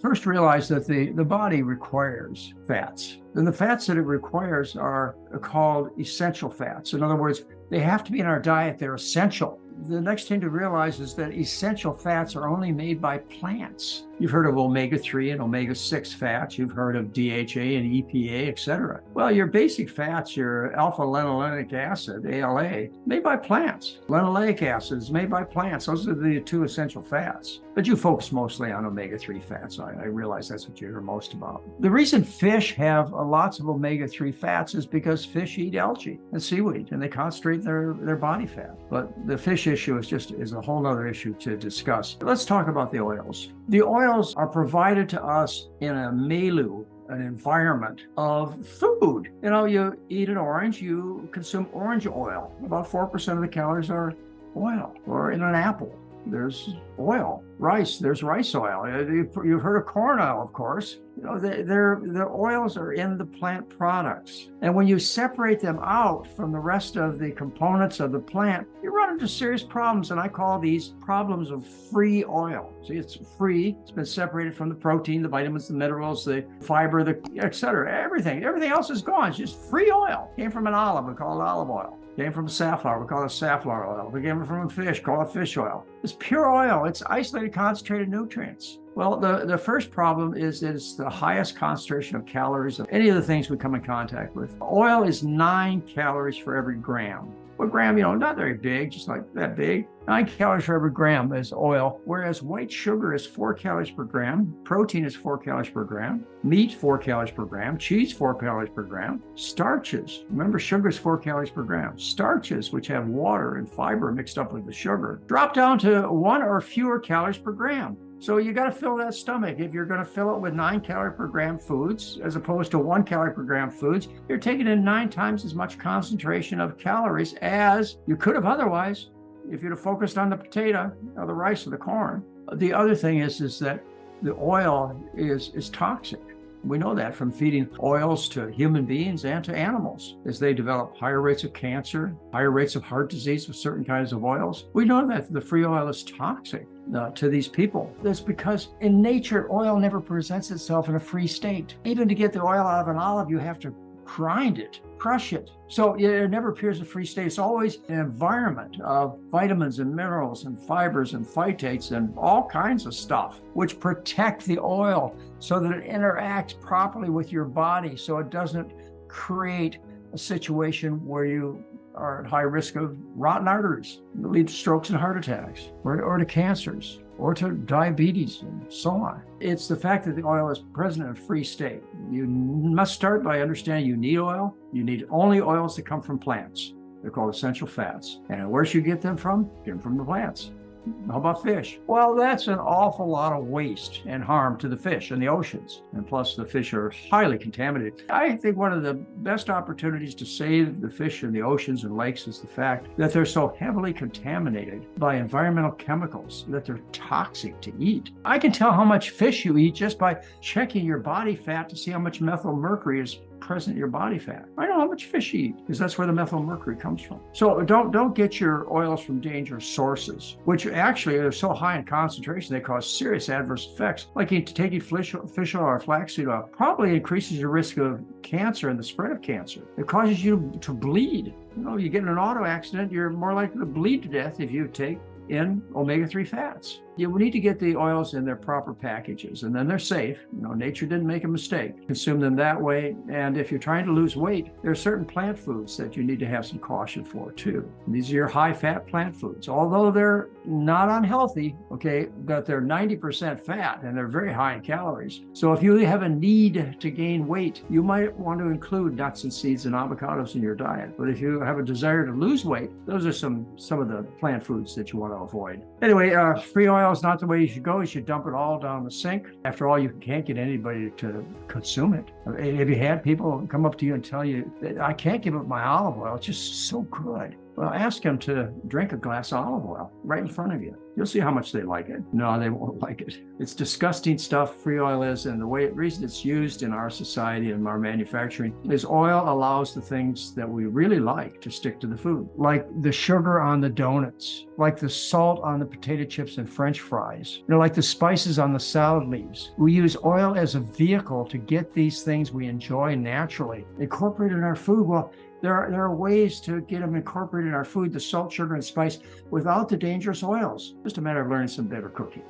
First, realize that the body requires fats. And the fats that it requires are called essential fats. In other words, they have to be in our diet. They're essential. The next thing to realize is that essential fats are only made by plants. You've heard of omega-3 and omega-6 fats. You've heard of DHA and EPA, et cetera. Well, your basic fats, your alpha-linolenic acid, ALA, made by plants. Linoleic acid is made by plants. Those are the two essential fats. But you focus mostly on omega-3 fats. I realize that's what you hear most about. The reason fish have lots of omega-3 fats is because fish eat algae and seaweed, and they concentrate their body fat. But the fish issue is a whole other issue to discuss. Let's talk about the oils. The oils are provided to us in a milieu, an environment of food. You know, you eat an orange, you consume orange oil. About 4% of the calories are oil. Or in an apple, there's oil. Rice, there's rice oil. You've heard of corn oil, of course. You know, the oils are in the plant products. And when you separate them out from the rest of the components of the plant, you run into serious problems. And I call these problems of free oil. See, it's free. It's been separated from the protein, the vitamins, the minerals, the fiber, the et cetera, everything. Everything else is gone. It's just free oil. Came from an olive, we call it olive oil. Came from a safflower, we call it safflower oil. We came from a fish, call it fish oil. It's pure oil. It's isolated, concentrated nutrients. Well, the first problem is that it's the highest concentration of calories of any of the things we come in contact with. Oil is 9 calories for every gram. Well, gram, you know, not very big, just like that big. 9 calories for every gram is oil, whereas white sugar is 4 calories per gram, protein is 4 calories per gram, meat 4 calories per gram, cheese 4 calories per gram, starches, remember sugar is 4 calories per gram, starches, which have water and fiber mixed up with the sugar, drop down to 1 or fewer calories per gram. So you got to fill that stomach. If you're going to fill it with 9 calorie per gram foods, as opposed to 1 calorie per gram foods, you're taking in 9 times as much concentration of calories as you could have otherwise if you'd have focused on the potato or the rice or the corn. The other thing is that the oil is toxic. We know that from feeding oils to human beings and to animals. As they develop higher rates of cancer, higher rates of heart disease with certain kinds of oils, we know that the free oil is toxic to these people. That's because in nature, oil never presents itself in a free state. Even to get the oil out of an olive, you have to grind it, crush it. So it never appears in a free state. It's always an environment of vitamins and minerals and fibers and phytates and all kinds of stuff, which protect the oil so that it interacts properly with your body, so it doesn't create a situation where you are at high risk of rotten arteries that lead to strokes and heart attacks, or to cancers, or to diabetes, and so on. It's the fact that the oil is present in a free state. You must start by understanding you need oil. You need only oils that come from plants. They're called essential fats. And where should you get them from? Get them from the plants. How about fish? Well, that's an awful lot of waste and harm to the fish in the oceans. And plus, the fish are highly contaminated. I think one of the best opportunities to save the fish in the oceans and lakes is the fact that they're so heavily contaminated by environmental chemicals that they're toxic to eat. I can tell how much fish you eat just by checking your body fat to see how much methyl mercury is present in your body fat. I know how much fish you eat because that's where the methyl mercury comes from. So don't get your oils from dangerous sources, which actually are so high in concentration they cause serious adverse effects. Like taking fish oil or flaxseed oil probably increases your risk of cancer and the spread of cancer. It causes you to bleed. You know, you get in an auto accident, you're more likely to bleed to death if you take in omega-3 fats. You need to get the oils in their proper packages, and then they're safe. You know, nature didn't make a mistake. Consume them that way. And if you're trying to lose weight, there are certain plant foods that you need to have some caution for too. These are your high-fat plant foods. Although they're not unhealthy, okay, but they're 90% fat and they're very high in calories. So if you have a need to gain weight, you might want to include nuts and seeds and avocados in your diet. But if you have a desire to lose weight, those are some of the plant foods that you want to avoid. Anyway, free oil is not the way you should go. You should dump it all down the sink. After all, you can't get anybody to consume it. Have you had people come up to you and tell you, I can't give up my olive oil, it's just so good? Well, ask them to drink a glass of olive oil right in front of you. You'll see how much they like it. No, they won't like it. It's disgusting stuff, free oil is, and the reason it's used in our society and our manufacturing is oil allows the things that we really like to stick to the food, like the sugar on the donuts. like the salt on the potato chips and French fries, like the spices on the salad leaves. We use oil as a vehicle to get these things we enjoy naturally incorporated in our food. Well, there are ways to get them incorporated in our food, the salt, sugar, and spice, without the dangerous oils. Just a matter of learning some better cooking.